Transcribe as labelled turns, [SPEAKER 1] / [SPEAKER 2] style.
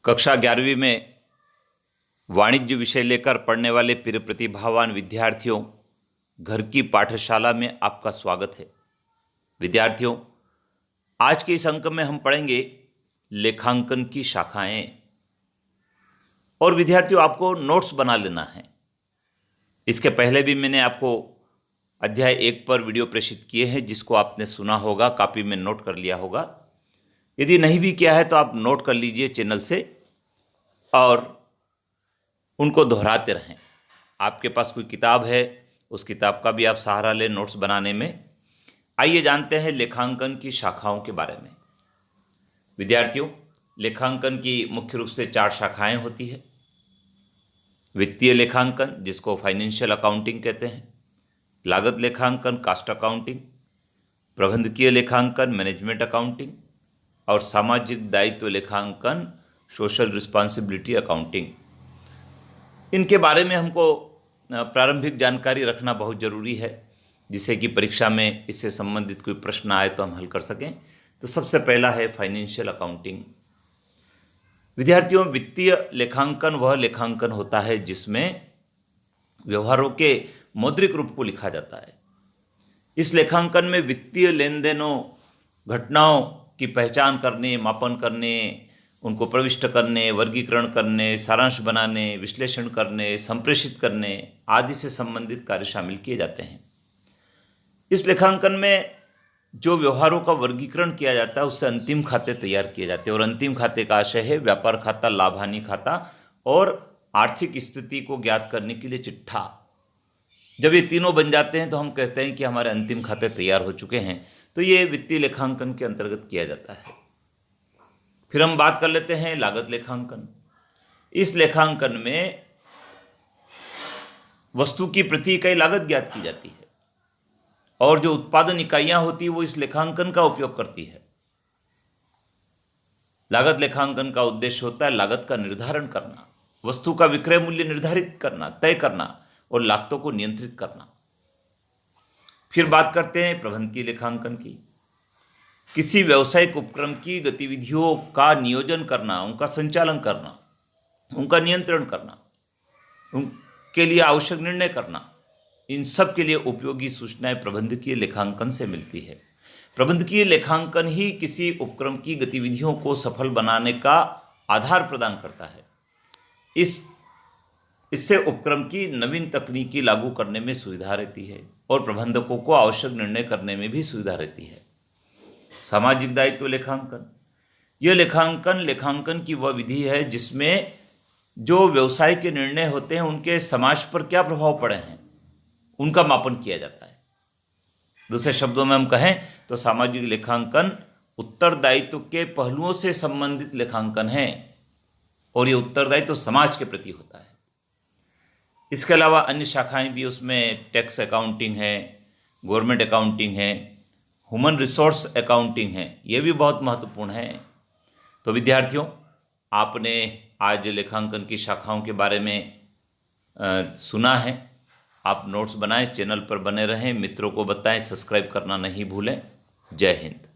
[SPEAKER 1] कक्षा 11वीं में वाणिज्य विषय लेकर पढ़ने वाले प्रिय प्रतिभावान विद्यार्थियों, घर की पाठशाला में आपका स्वागत है। विद्यार्थियों, आज के इस अंक में हम पढ़ेंगे लेखांकन की शाखाएं। और विद्यार्थियों, आपको नोट्स बना लेना है। इसके पहले भी मैंने आपको अध्याय 1 पर वीडियो प्रेषित किए हैं, जिसको आपने सुना होगा, कॉपी में नोट कर लिया होगा। यदि नहीं भी किया है तो आप नोट कर लीजिए चैनल से और उनको दोहराते रहें। आपके पास कोई किताब है, उस किताब का भी आप सहारा लें नोट्स बनाने में। आइए जानते हैं लेखांकन की शाखाओं के बारे में। विद्यार्थियों, लेखांकन की मुख्य रूप से 4 शाखाएं होती है। वित्तीय लेखांकन, जिसको फाइनेंशियल अकाउंटिंग कहते हैं, लागत लेखांकन, कास्ट अकाउंटिंग, प्रबंधकीय लेखांकन, मैनेजमेंट अकाउंटिंग, और सामाजिक दायित्व लेखांकन, सोशल रिस्पॉन्सिबिलिटी अकाउंटिंग। इनके बारे में हमको प्रारंभिक जानकारी रखना बहुत ज़रूरी है, जिससे कि परीक्षा में इससे संबंधित कोई प्रश्न आए तो हम हल कर सकें। तो सबसे पहला है फाइनेंशियल अकाउंटिंग। विद्यार्थियों, वित्तीय लेखांकन वह लेखांकन होता है जिसमें व्यवहारों के मौद्रिक रूप को लिखा जाता है। इस लेखांकन में वित्तीय लेन देनों, घटनाओं की पहचान करने, मापन करने, उनको प्रविष्ट करने, वर्गीकरण करने, सारांश बनाने, विश्लेषण करने, संप्रेषित करने आदि से संबंधित कार्य शामिल किए जाते हैं। इस लेखांकन में जो व्यवहारों का वर्गीकरण किया जाता है, उससे अंतिम खाते तैयार किए जाते हैं। और अंतिम खाते का आशय है व्यापार खाता, लाभ हानि खाता और आर्थिक स्थिति को ज्ञात करने के लिए चिट्ठा। जब ये तीनों बन जाते हैं तो हम कहते हैं कि हमारे अंतिम खाते तैयार हो चुके हैं। तो ये वित्तीय लेखांकन के अंतर्गत किया जाता है। फिर हम बात कर लेते हैं लागत लेखांकन। इस लेखांकन में वस्तु की प्रति इकाई लागत ज्ञात की जाती है और जो उत्पादन इकाइयां होती है वो इस लेखांकन का उपयोग करती है। लागत लेखांकन का उद्देश्य होता है लागत का निर्धारण करना, वस्तु का विक्रय मूल्य निर्धारित करना, तय करना और लागतों को नियंत्रित करना। फिर बात करते हैं प्रबंधकीय लेखांकन की। किसी व्यावसायिक उपक्रम की गतिविधियों का नियोजन करना, उनका संचालन करना, उनका नियंत्रण करना, उनके लिए आवश्यक निर्णय करना, इन सब के लिए उपयोगी सूचनाएं प्रबंधकीय लेखांकन से मिलती है। प्रबंधकीय लेखांकन ही किसी उपक्रम की गतिविधियों को सफल बनाने का आधार प्रदान करता है। इससे उपक्रम की नवीन तकनीकी लागू करने में सुविधा रहती है और प्रबंधकों को आवश्यक निर्णय करने में भी सुविधा रहती है। सामाजिक दायित्व लेखांकन। यह लेखांकन की वह विधि है जिसमें जो व्यवसाय के निर्णय होते हैं उनके समाज पर क्या प्रभाव पड़े हैं, उनका मापन किया जाता है। दूसरे शब्दों में हम कहें तो सामाजिक लेखांकन उत्तरदायित्व के पहलुओं से संबंधित लेखांकन है और ये उत्तरदायित्व समाज के प्रति होता है। इसके अलावा अन्य शाखाएं भी उसमें टैक्स अकाउंटिंग है, गवर्नमेंट अकाउंटिंग है, ह्यूमन रिसोर्स अकाउंटिंग है। ये भी बहुत महत्वपूर्ण है। तो विद्यार्थियों, आपने आज लेखांकन की शाखाओं के बारे में सुना है। आप नोट्स बनाएं, चैनल पर बने रहें, मित्रों को बताएं, सब्सक्राइब करना नहीं भूलें। जय हिंद।